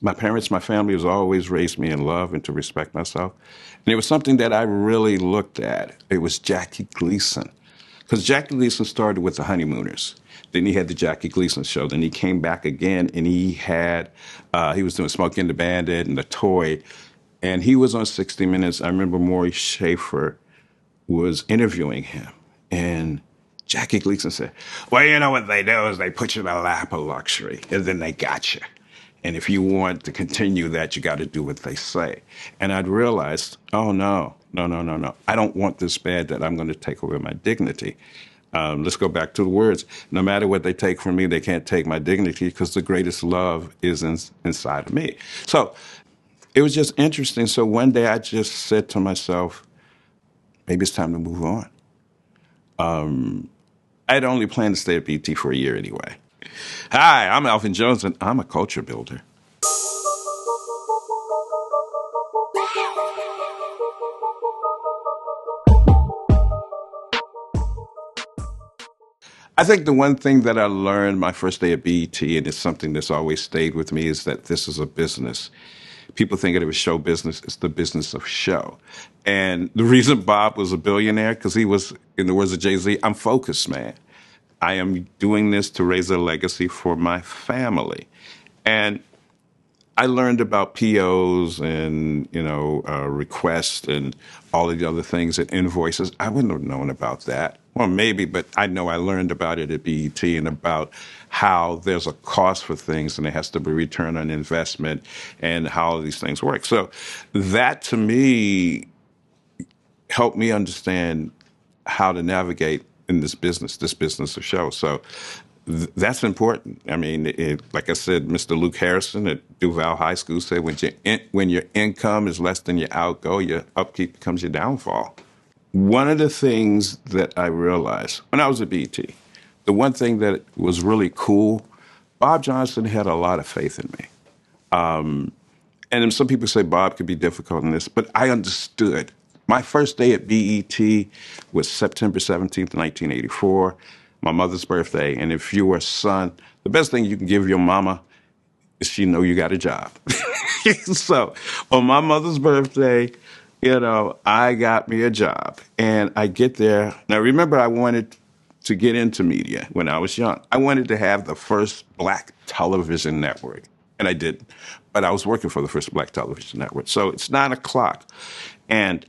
my parents, my family has always raised me in love and to respect myself. And it was something that I really looked at. It was Jackie Gleason. Because Jackie Gleason started with the Honeymooners. Then he had the Jackie Gleason show. Then he came back again and he was doing Smokey and the Bandit and The Toy. And he was on 60 Minutes. I remember Maury Schaefer was interviewing him. And Jackie Gleason said, well, you know what they do is they put you in a lap of luxury and then they got you. And if you want to continue that, you got to do what they say. And I'd realized, oh, no. I don't want this bad that I'm going to take away my dignity. Let's go back to the words. No matter what they take from me, they can't take my dignity because the greatest love is inside of me. So it was just interesting. So one day I just said to myself, maybe it's time to move on. I'd only planned to stay at BT for a year anyway. Hi, I'm Alvin Jones, and I'm a culture builder. I think the one thing that I learned my first day at BET, and it's something that's always stayed with me, is that this is a business. People think it was show business. It's the business of show. And the reason Bob was a billionaire, because he was, in the words of Jay-Z, I'm focused, man. I am doing this to raise a legacy for my family. And I learned about POs and, requests and all of the other things and invoices. I wouldn't have known about that. Well, maybe, but I know I learned about it at BET and about how there's a cost for things and there has to be return on investment and how these things work. So that, to me, helped me understand how to navigate in this business of show. So that's important. I mean, like I said, Mr. Luke Harrison at Duval High School said, when your income is less than your outgo, your upkeep becomes your downfall. One of the things that I realized when I was at BET, the one thing that was really cool, Bob Johnson had a lot of faith in me. And some people say Bob could be difficult in this, but I understood. My first day at BET was September 17th, 1984, my mother's birthday. And if you were a son, the best thing you can give your mama is she know you got a job. So on my mother's birthday, I got me a job. And I get there. Now, remember, I wanted to get into media when I was young. I wanted to have the first black television network. And I didn't. But I was working for the first black television network. So it's 9 o'clock. And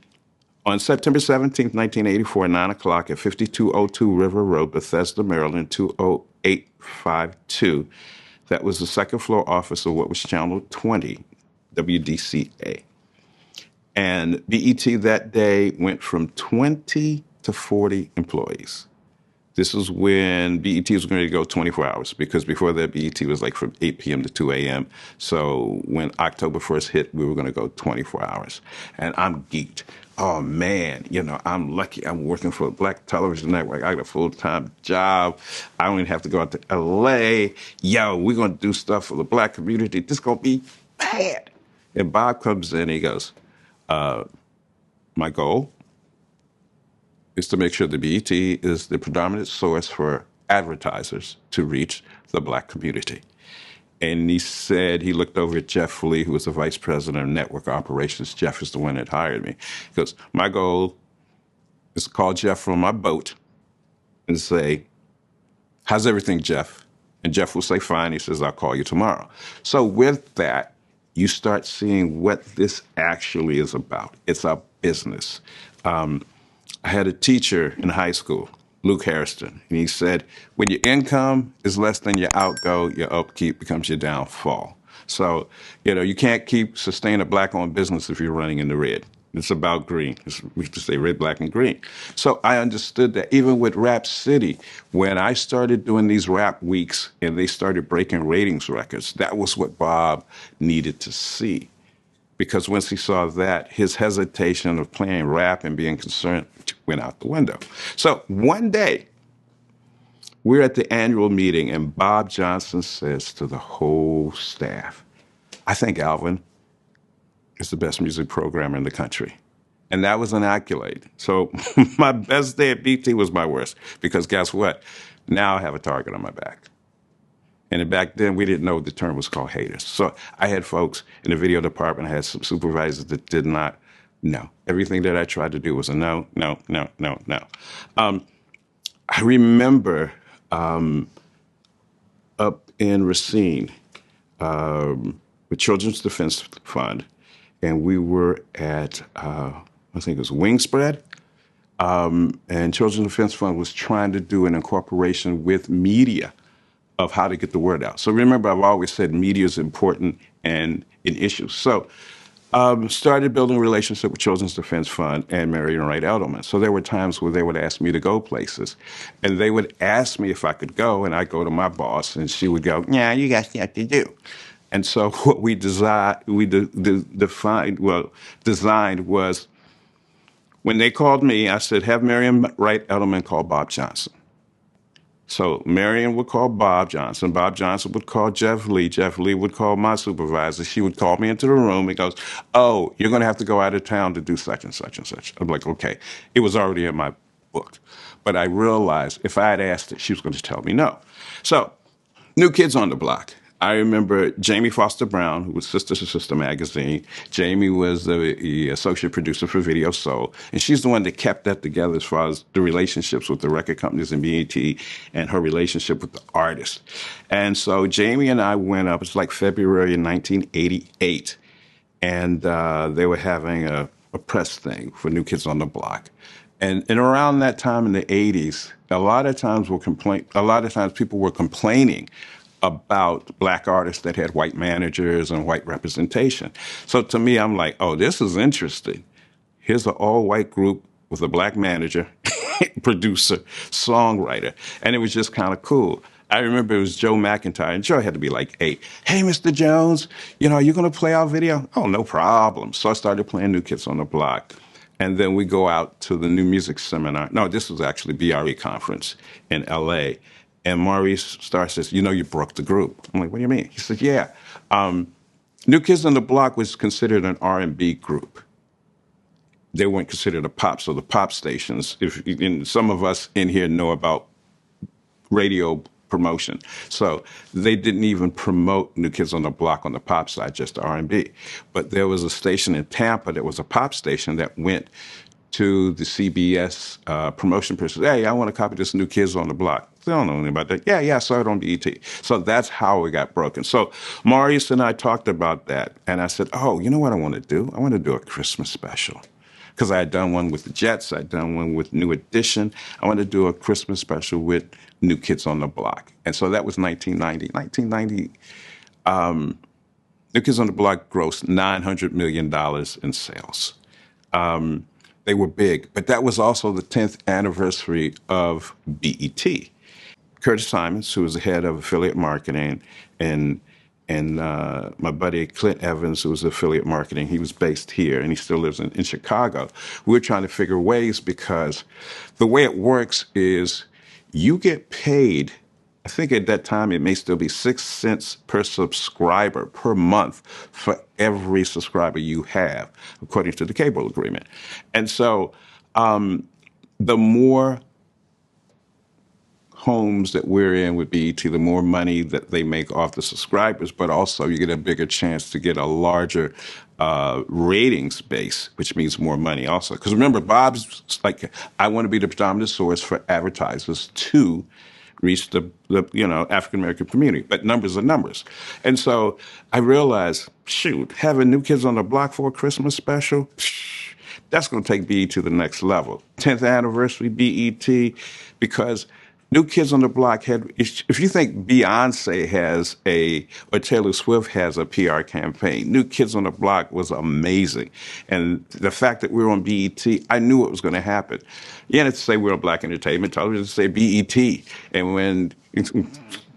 on September 17th, 1984, 9 o'clock at 5202 River Road, Bethesda, Maryland, 20852, that was the second floor office of what was Channel 20, WDCA. And BET that day went from 20 to 40 employees. This is when BET was going to go 24 hours, because before that, BET was like from 8 p.m. to 2 a.m. So when October 1st hit, we were going to go 24 hours. And I'm geeked. Oh, man, I'm lucky. I'm working for a black television network. I got a full-time job. I don't even have to go out to L.A. Yo, we're going to do stuff for the black community. This is going to be bad. And Bob comes in, he goes, my goal is to make sure the BET is the predominant source for advertisers to reach the black community. And he said, he looked over at Jeff Lee, who was the vice president of network operations. Jeff is the one that hired me. He goes, my goal is to call Jeff from my boat and say, how's everything, Jeff? And Jeff will say, fine. He says, I'll call you tomorrow. So with that, you start seeing what this actually is about. It's a business. I had a teacher in high school, Luke Harrison, and he said, when your income is less than your outgo, your upkeep becomes your downfall. So, you can't sustain a black-owned business if you're running in the red. It's about green. We used to say red, black, and green. So I understood that even with Rap City, when I started doing these rap weeks and they started breaking ratings records, that was what Bob needed to see. Because once he saw that, his hesitation of playing rap and being concerned went out the window. So one day, we're at the annual meeting, and Bob Johnson says to the whole staff, I think Alvin is the best music programmer in the country. And that was an accolade. So my best day at BT was my worst, because guess what? Now I have a target on my back. And back then, we didn't know the term was called haters. So I had folks in the video department, I had some supervisors that did not know. Everything that I tried to do was a no, no, no, no, no. I remember up in Racine with Children's Defense Fund, and we were at, I think it was Wing Spread, and Children's Defense Fund was trying to do an incorporation with media of how to get the word out. So remember, I've always said media is important and an issue. So started building a relationship with Children's Defense Fund and Marion Wright Edelman. So there were times where they would ask me to go places, and they would ask me if I could go, and I'd go to my boss, and she would go, "Yeah, you got stuff to do." And so what we designed was when they called me, I said, "Have Marion Wright Edelman call Bob Johnson." So Marion would call Bob Johnson. Bob Johnson would call Jeff Lee. Jeff Lee would call my supervisor. She would call me into the room and goes, "Oh, you're going to have to go out of town to do such and such and such." I'm like, okay. It was already in my book. But I realized if I had asked it, she was going to tell me no. So New Kids on the Block. I remember Jamie Foster Brown, who was Sister to Sister magazine. Jamie was the associate producer for Video Soul, and she's the one that kept that together as far as the relationships with the record companies and BET and her relationship with the artists. And so Jamie and I went up, it's like February of 1988, and they were having a press thing for New Kids on the Block. And around that time in the 80s, a lot of times people were complaining about black artists that had white managers and white representation. So to me, I'm like, oh, this is interesting. Here's an all-white group with a black manager, producer, songwriter, and it was just kind of cool. I remember it was Joe McIntyre, and Joe had to be like 8. "Hey, Mr. Jones, are you going to play our video?" "Oh, no problem." So I started playing New Kids on the Block. And then we go out to the New Music Seminar. No, this was actually BRE conference in L.A., and Maurice Starr says, "You broke the group." I'm like, "What do you mean?" He said, "Yeah. New Kids on the Block was considered an R&B group. They weren't considered a pop, so the pop stations, and some of us in here know about radio promotion. So they didn't even promote New Kids on the Block on the pop side, just R&B. But there was a station in Tampa that was a pop station that went to the CBS promotion person. "Hey, I want to copy this New Kids on the Block." They don't know anything about that. "Yeah, I saw it on BET." So that's how it got broken. So Maurice and I talked about that, and I said, "Oh, you know what I want to do? I want to do a Christmas special." Because I had done one with the Jets, I'd done one with New Edition. I wanted to do a Christmas special with New Kids on the Block. And so that was 1990. 1990, New Kids on the Block grossed $900 million in sales. They were big, but that was also the 10th anniversary of BET. Curtis Simons, who was the head of affiliate marketing, and my buddy Clint Evans, who was affiliate marketing, he was based here, and he still lives in Chicago. We were trying to figure ways, because the way it works is you get paid, I think at that time it may still be 6 cents per subscriber per month for every subscriber you have, according to the cable agreement. And so the more homes that we're in with BET, the more money that they make off the subscribers, but also you get a bigger chance to get a larger ratings base, which means more money also. Because remember, Bob's like, I want to be the predominant source for advertisers to reach the African-American community. But numbers are numbers. And so I realized, shoot, having New Kids on the Block for a Christmas special, that's going to take BET to the next level. 10th anniversary BET, because New Kids on the Block had, if you think Beyonce has or Taylor Swift has a PR campaign, New Kids on the Block was amazing. And the fact that we were on BET, I knew it was going to happen. You had to say we were on Black Entertainment Television, to say BET. And when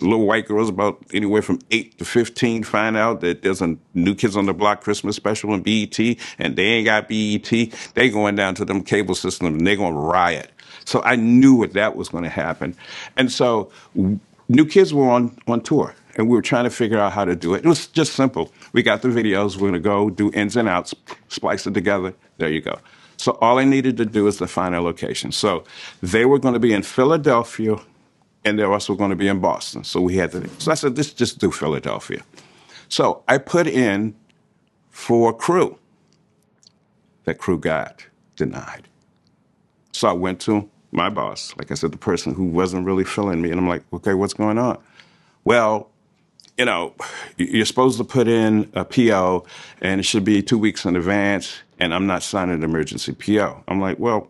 little white girls about anywhere from 8 to 15 find out that there's a New Kids on the Block Christmas special on BET, and they ain't got BET, they going down to them cable systems and they going to riot. So I knew that was going to happen. And so New Kids were on tour, and we were trying to figure out how to do it. It was just simple. We got the videos. We're going to go do ins and outs, splice it together. There you go. So all I needed to do is to find a location. So they were going to be in Philadelphia, and they're also going to be in Boston. So we had to. So I said, let's just do Philadelphia. So I put in for crew. That crew got denied. So I went to my boss, like I said, the person who wasn't really feeling me, and I'm like, okay, what's going on? Well, you know, you're supposed to put in a PO, and it should be 2 weeks in advance, and I'm not signing an emergency PO. I'm like, well,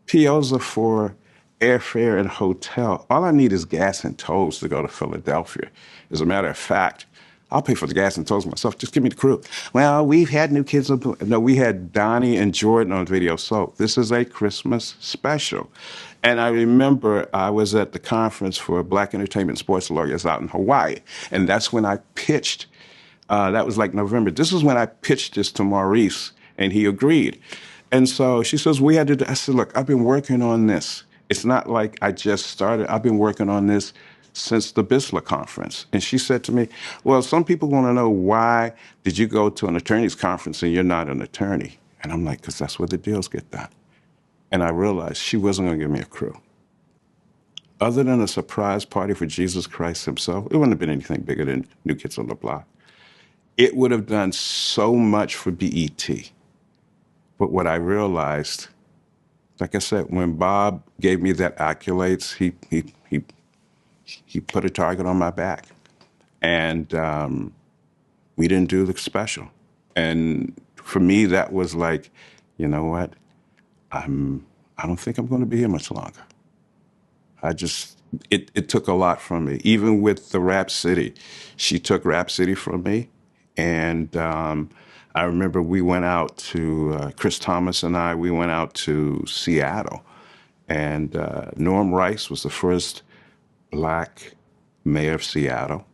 POs are for airfare and hotel. All I need is gas and tolls to go to Philadelphia. As a matter of fact, I'll pay for the gas and tolls myself. Just give me the crew. Well, we've had new kids. No, we had Donnie and Jordan on video. So this is a Christmas special. And I remember I was at the conference for Black Entertainment Sports Lawyers out in Hawaii. And that's when I pitched. That was like November. This is when I pitched this to Maurice, and he agreed. And so she says, we had to, I said, look, I've been working on this. It's not like I just started. I've been working on this since the BISLA conference. And she said to me, well, some people want to know, why did you go to an attorney's conference and you're not an attorney? And I'm like, because that's where the deals get done. And I realized she wasn't going to give me a crew. Other than a surprise party for Jesus Christ himself, it wouldn't have been anything bigger than New Kids on the Block. It would have done so much for BET. But what I realized, like I said, when Bob gave me that accolades, he put a target on my back. And we didn't do the special. And for me, that was like, you know what? I don't think I'm going to be here much longer. It took a lot from me. Even with the Rap City, she took Rap City from me. And I remember we went out to, Chris Thomas and I, we went out to Seattle. And Norm Rice was the first Black mayor of Seattle.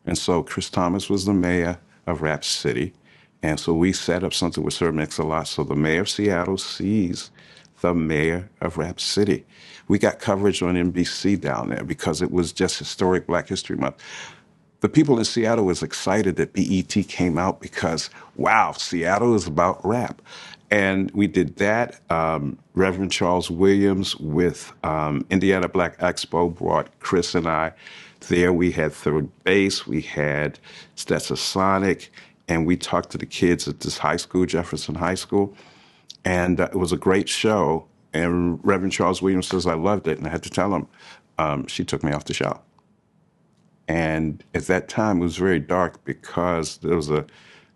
And so Chris Thomas was the mayor of Rap City. And so we set up something with Sir Mix-a-Lot. So the mayor of Seattle sees the mayor of Rap City. We got coverage on NBC down there because it was just historic Black History Month. The people in Seattle was excited that BET came out because, wow, Seattle is about rap. And we did that. Reverend Charles Williams with Indiana Black Expo brought Chris and I there. We had Third Base, we had Stetsasonic, and we talked to the kids at this high school, Jefferson High School. And it was a great show. And Reverend Charles Williams says, I loved it. And I had to tell him, she took me off the show. And at that time, it was very dark because there was a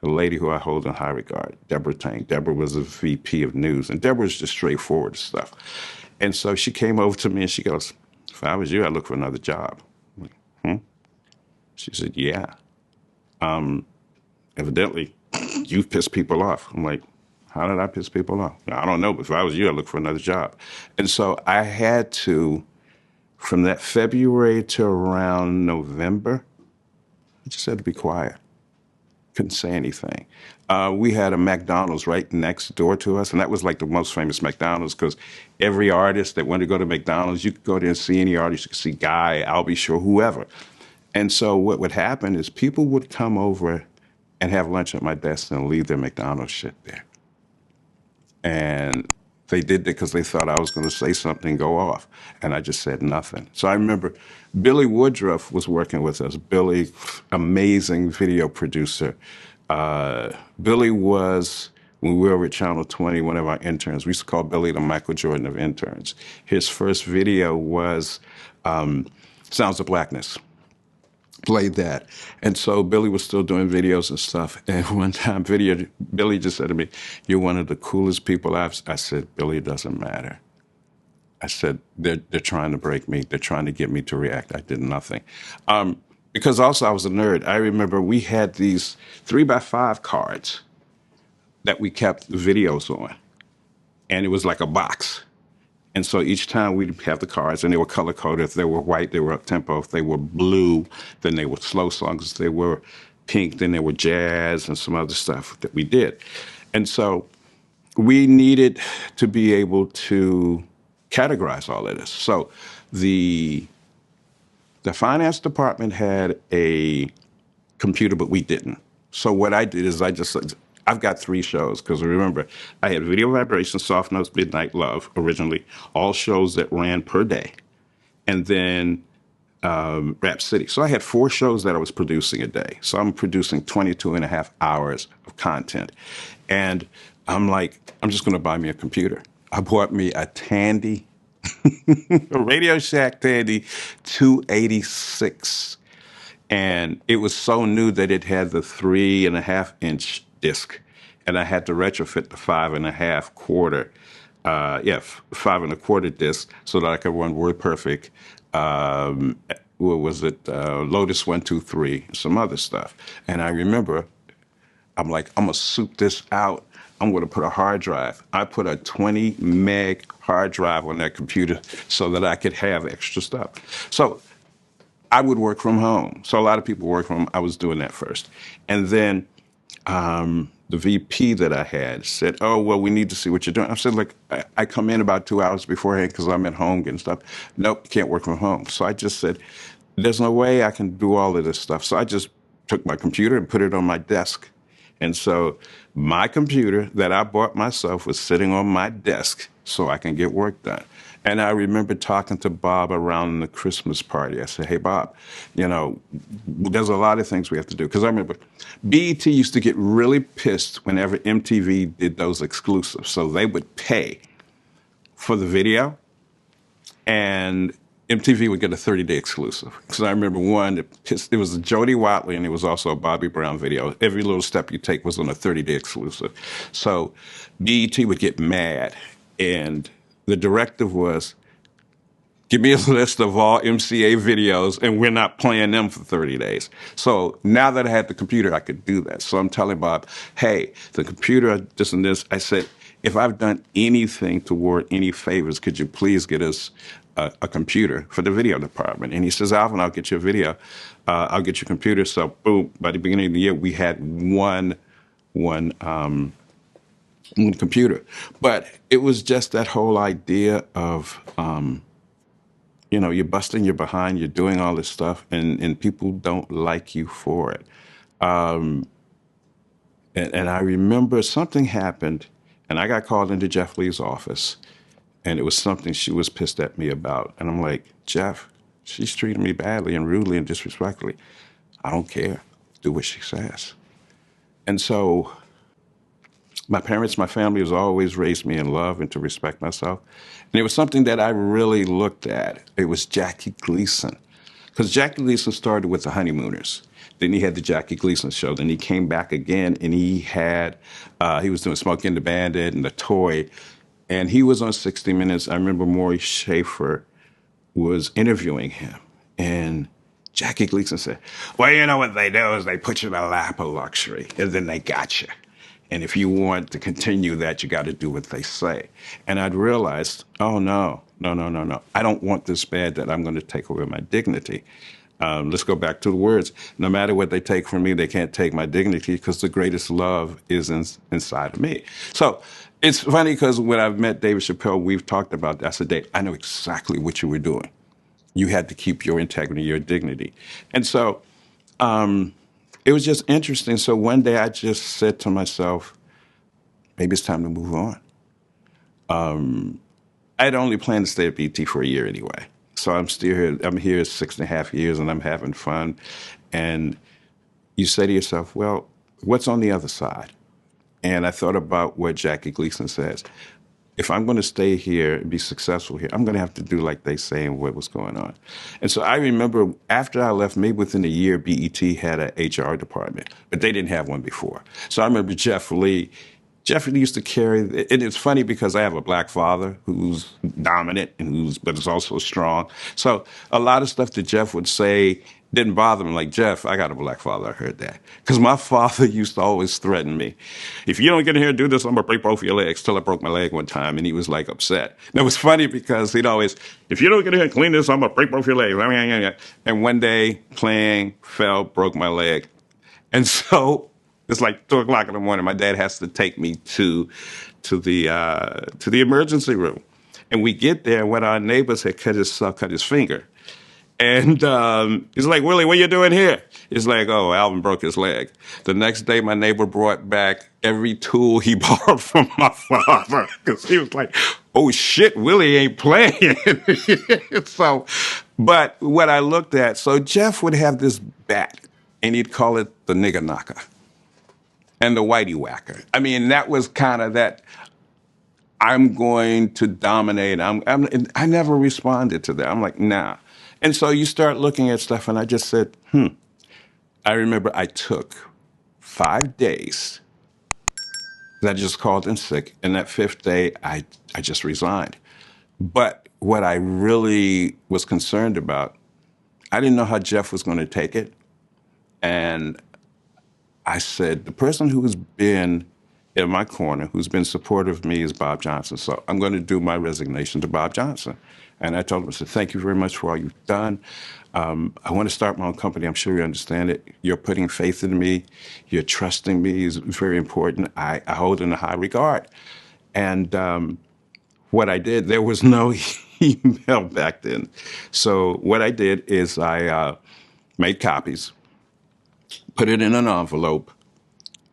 lady who I hold in high regard, Deborah Tang. Deborah was a VP of news, and Deborah was just straightforward stuff. And so she came over to me and she goes, if I was you, I'd look for another job. I'm like, She said, yeah. Evidently, you've pissed people off. I'm like, how did I piss people off? I don't know, but if I was you, I'd look for another job. And so I had to, from that February to around November, I just had to be quiet. Couldn't say anything. We had a McDonald's right next door to us, and that was like the most famous McDonald's because every artist that wanted to go to McDonald's, you could go there and see any artist. You could see Guy, Albie Shore, whoever. And so what would happen is people would come over and have lunch at my desk and leave their McDonald's shit there. And they did that because they thought I was going to say something, go off. And I just said nothing. So I remember Billy Woodruff was working with us. Billy, amazing video producer. Billy was, when we were at Channel 20, one of our interns. We used to call Billy the Michael Jordan of interns. His first video was Sounds of Blackness. Played that. And so Billy was still doing videos and stuff. And one time Billy just said to me, you're one of the coolest people I said, Billy, it doesn't matter. I said, they're trying to break me. They're trying to get me to react. I did nothing. Because also I was a nerd. I remember we had these 3x5 cards that we kept videos on. And it was like a box. And so each time we'd have the cards, and they were color-coded. If they were white, they were up-tempo. If they were blue, then they were slow songs. If they were pink, then they were jazz and some other stuff that we did. And so we needed to be able to categorize all of this. So the finance department had a computer, but we didn't. So what I did is I've got 3 shows, because remember, I had Video Vibration, Soft Notes, Midnight Love, originally, all shows that ran per day. And then Rap City. So I had 4 shows that I was producing a day. So I'm producing 22 and a half hours of content. And I'm like, I'm just going to buy me a computer. I bought me a Tandy, a Radio Shack Tandy 286. And it was so new that it had the 3.5-inch disc. And I had to retrofit the 5.25 5.25 disc so that I could run WordPerfect. What was it? Lotus 123, some other stuff. And I remember, I'm like, I'm gonna soup this out. I'm gonna put a hard drive. I put a 20 meg hard drive on that computer so that I could have extra stuff. So I would work from home. So a lot of people work from home. I was doing that first. And then the VP that I had said, oh, well, we need to see what you're doing. I said, look, I come in about 2 hours beforehand because I'm at home getting stuff. Nope, can't work from home. So I just said, there's no way I can do all of this stuff. So I just took my computer and put it on my desk. And so my computer that I bought myself was sitting on my desk so I can get work done. And I remember talking to Bob around the Christmas party. I said, hey, Bob, there's a lot of things we have to do. Because I remember BET used to get really pissed whenever MTV did those exclusives. So they would pay for the video, and MTV would get a 30-day exclusive. Because I remember one, it was a Jody Watley, and it was also a Bobby Brown video. Every little step you take was on a 30-day exclusive. So BET would get mad, and the directive was, give me a list of all MCA videos, and we're not playing them for 30 days. So now that I had the computer, I could do that. So I'm telling Bob, hey, the computer, this and this. I said, if I've done anything toward any favors, could you please get us a computer for the video department? And he says, Alvin, I'll get you a video. I'll get you a computer. So boom, by the beginning of the year, we had one computer. But it was just that whole idea of, you're busting your behind, you're doing all this stuff, and people don't like you for it. And I remember something happened, and I got called into Jeff Lee's office, and it was something she was pissed at me about. And I'm like, Jeff, she's treating me badly and rudely and disrespectfully. I don't care. Do what she says. And so my parents, my family has always raised me in love and to respect myself. And it was something that I really looked at. It was Jackie Gleason. Because Jackie Gleason started with the Honeymooners. Then he had the Jackie Gleason show. Then he came back again, and he was doing Smokey and the Bandit and The Toy. And he was on 60 Minutes. I remember Maury Schaefer was interviewing him. And Jackie Gleason said, well, you know what they do is they put you in a lap of luxury, and then they got you. And if you want to continue that, you got to do what they say. And I'd realized, oh, no. I don't want this bad that I'm going to take away my dignity. Let's go back to the words. No matter what they take from me, they can't take my dignity because the greatest love is inside of me. So it's funny because when I've met David Chappelle, we've talked about that. I said, Dave, I know exactly what you were doing. You had to keep your integrity, your dignity. And so it was just interesting. So one day I just said to myself, maybe it's time to move on. I'd only planned to stay at BT for a year anyway. So I'm still here. I'm here 6.5 years, and I'm having fun. And you say to yourself, well, what's on the other side? And I thought about what Jackie Gleason says. If I'm going to stay here and be successful here, I'm going to have to do like they say and what was going on. And so I remember after I left, maybe within a year, BET had an HR department, but they didn't have one before. So I remember Jeff Lee used to carry, and it's funny because I have a black father who's dominant but is also strong. So a lot of stuff that Jeff would say didn't bother me. Like, Jeff, I got a black father. I heard that. Because my father used to always threaten me. If you don't get in here and do this, I'm going to break both of your legs. Till I broke my leg one time, and he was, like, upset. And it was funny because he'd always, if you don't get in here and clean this, I'm going to break both of your legs. And one day, playing, fell, broke my leg. And so it's like 2 o'clock in the morning. My dad has to take me to the emergency room. And we get there, and one of our neighbors had cut his finger. And he's like, Willie, what are you doing here? He's like, oh, Alvin broke his leg. The next day, my neighbor brought back every tool he borrowed from my father because he was like, oh, shit, Willie ain't playing. So But what I looked at, so Jeff would have this bat, and he'd call it the nigger knocker and the whitey whacker. I mean, that was kind of that. I'm going to dominate. I never responded to that. I'm like, nah. And so you start looking at stuff, and I just said, I remember I took 5 days. I just called in sick, and that 5th day, I just resigned. But what I really was concerned about, I didn't know how Jeff was going to take it. And I said, the person who's been in my corner, who's been supportive of me, is Bob Johnson. So I'm going to do my resignation to Bob Johnson. And I told him, I said, thank you very much for all you've done. I want to start my own company. I'm sure you understand it. You're putting faith in me. You're trusting me is very important. I hold it in a high regard. And what I did, there was no email back then. So what I did is I made copies, put it in an envelope,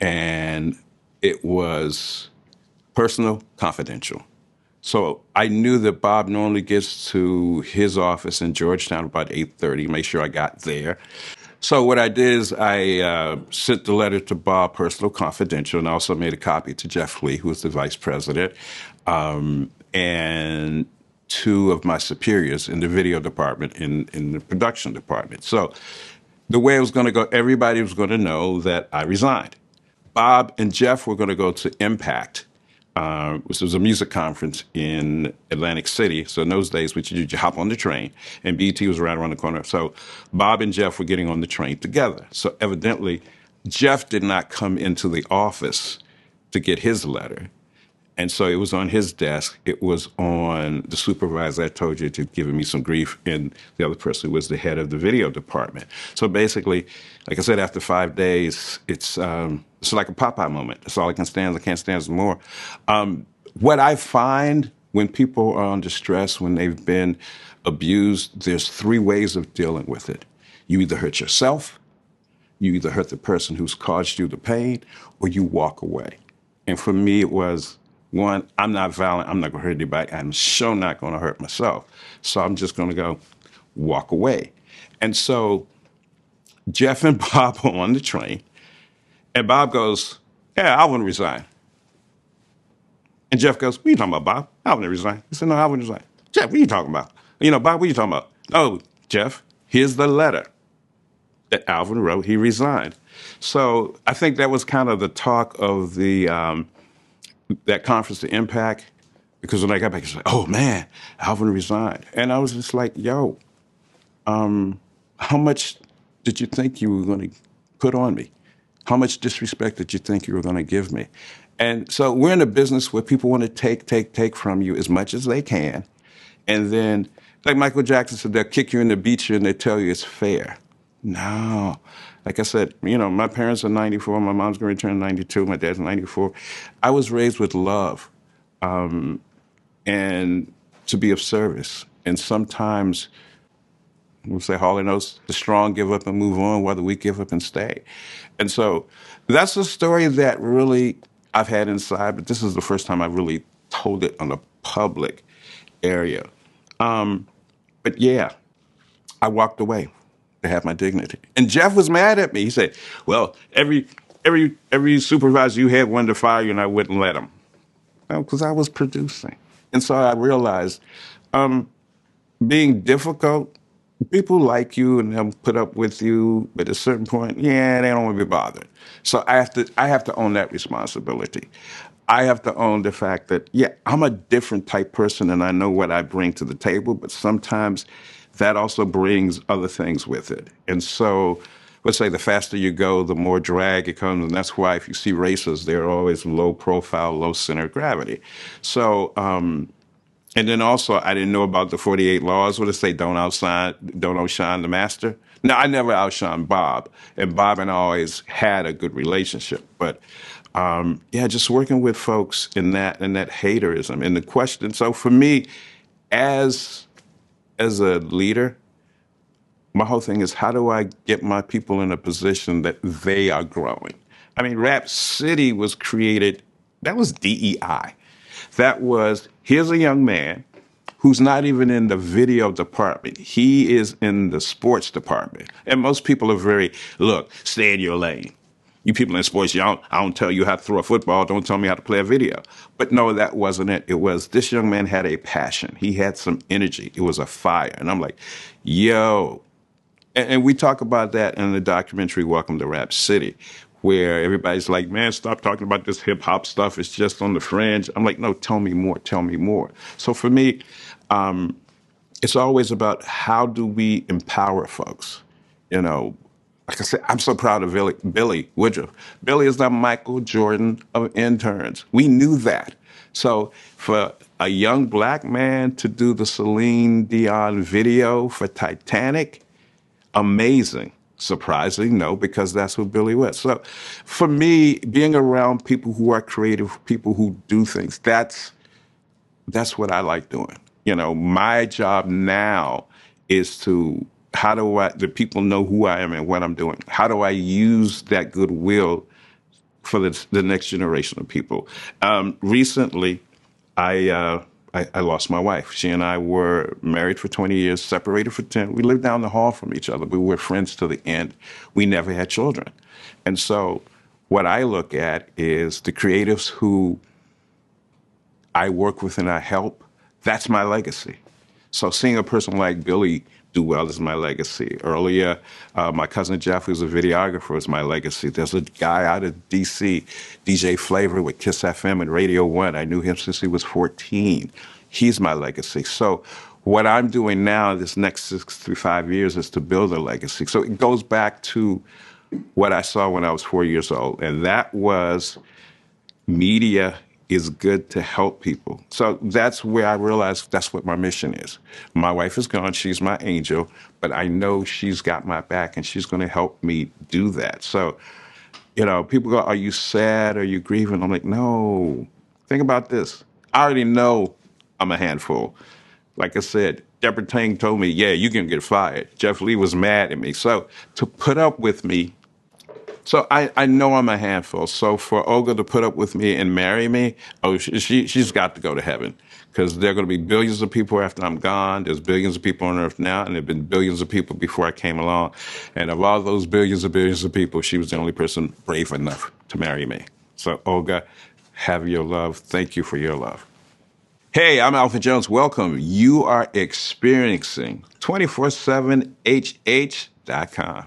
and it was personal, confidential. So I knew that Bob normally gets to his office in Georgetown about 8:30, make sure I got there. So what I did is I sent the letter to Bob, personal, confidential, and I also made a copy to Jeff Lee, who was the vice president, and 2 of my superiors in the video department, in the production department. So the way it was going to go, everybody was going to know that I resigned. Bob and Jeff were going to go to Impact, which was a music conference in Atlantic City. So in those days, what you do, you hop on the train, and BET was right around the corner. So Bob and Jeff were getting on the train together. So evidently, Jeff did not come into the office to get his letter. And so it was on his desk. It was on the supervisor I told you to giving me some grief, and the other person who was the head of the video department. So basically, like I said, after 5 days, it's like a Popeye moment. That's all I can stand. I can't stand some more. What I find when people are under stress, when they've been abused, there's 3 ways of dealing with it. You either hurt yourself, you either hurt the person who's caused you the pain, or you walk away. And for me, it was, 1, I'm not violent. I'm not going to hurt anybody. I'm sure not going to hurt myself. So I'm just going to go walk away. And so Jeff and Bob are on the train, and Bob goes, yeah, I want to resign. And Jeff goes, what are you talking about, Bob? I want to resign. He said, no, I want to resign. Jeff, what are you talking about? Bob, what are you talking about? No, Jeff, here's the letter that Alvin wrote. He resigned. So I think that was kind of the talk of the that conference, the Impact, because when I got back, it's like, oh man, Alvin resigned. And I was just like, yo, how much did you think you were going to put on me? How much disrespect did you think you were going to give me? And so we're in a business where people want to take from you as much as they can. And then, like Michael Jackson said, they'll kick you in the beach and they tell you it's fair. No. Like I said, my parents are 94. My mom's going to turn 92. My dad's 94. I was raised with love and to be of service. And sometimes, we'll say, Hall & Oates, the strong give up and move on, while the weak give up and stay. And so that's a story that really I've had inside, but this is the first time I really told it on a public area. But yeah, I walked away to have my dignity. And Jeff was mad at me. He said, well, every supervisor you had wanted to fire you, and I wouldn't let him. Well, because I was producing. And so I realized being difficult, people like you and they'll put up with you, but at a certain point, yeah, they don't want to be bothered. So I have to own that responsibility. I have to own the fact that, yeah, I'm a different type person and I know what I bring to the table, but sometimes that also brings other things with it. And so let's say the faster you go, the more drag it comes. And that's why if you see racers, they're always low profile, low center of gravity. So, and then also, I didn't know about the 48 laws. What do they say? Don't outshine the master. Now, I never outshone Bob, and Bob and I always had a good relationship. But yeah, just working with folks in that haterism and the question. So for me, as a leader, my whole thing is, how do I get my people in a position that they are growing? I mean, Rap City was created. That was DEI. That was, here's a young man who's not even in the video department. He is in the sports department. And most people are look, stay in your lane. You people in sports, I don't tell you how to throw a football. Don't tell me how to play a video. But no, that wasn't it. It was this young man had a passion. He had some energy. It was a fire. And I'm like, yo. And we talk about that in the documentary Welcome to Rap City, where everybody's like, man, stop talking about this hip hop stuff. It's just on the fringe. I'm like, no, tell me more. Tell me more. So for me, it's always about how do we empower folks, you know. Like I said, I'm so proud of Billy Woodruff. Billy is the Michael Jordan of interns. We knew that. So for a young black man to do the Celine Dion video for Titanic, amazing. Surprising, no, because that's what Billy was. So for me, being around people who are creative, people who do things, that's what I like doing. You know, my job now is do people know who I am and what I'm doing? How do I use that goodwill for the next generation of people? Recently, I lost my wife. She and I were married for 20 years, separated for 10. We lived down the hall from each other. We were friends to the end. We never had children. And so what I look at is the creatives who I work with and I help, that's my legacy. So seeing a person like Billy do well is my legacy. Earlier, my cousin Jeff, who's a videographer, is my legacy. There's a guy out of D.C., DJ Flavor with Kiss FM and Radio 1. I knew him since he was 14. He's my legacy. So what I'm doing now, this next 6 to 5 years, is to build a legacy. So it goes back to what I saw when I was 4 years old, and that was media is good to help people. So that's where I realized that's what my mission is. My wife is gone. She's my angel, but I know she's got my back and she's going to help me do that. So, you know, people go, are you sad? Are you grieving? I'm like, no, think about this. I already know I'm a handful. Like I said, Deborah Tang told me, yeah, you can get fired. Jeff Lee was mad at me. So to put up with me, so I know I'm a handful. So for Olga to put up with me and marry me, she's got to go to heaven, because there are going to be billions of people after I'm gone. There's billions of people on Earth now, and there have been billions of people before I came along. And of all those billions of people, she was the only person brave enough to marry me. So Olga, have your love. Thank you for your love. Hey, I'm Alvin Jones. Welcome. You are experiencing 247hh.com.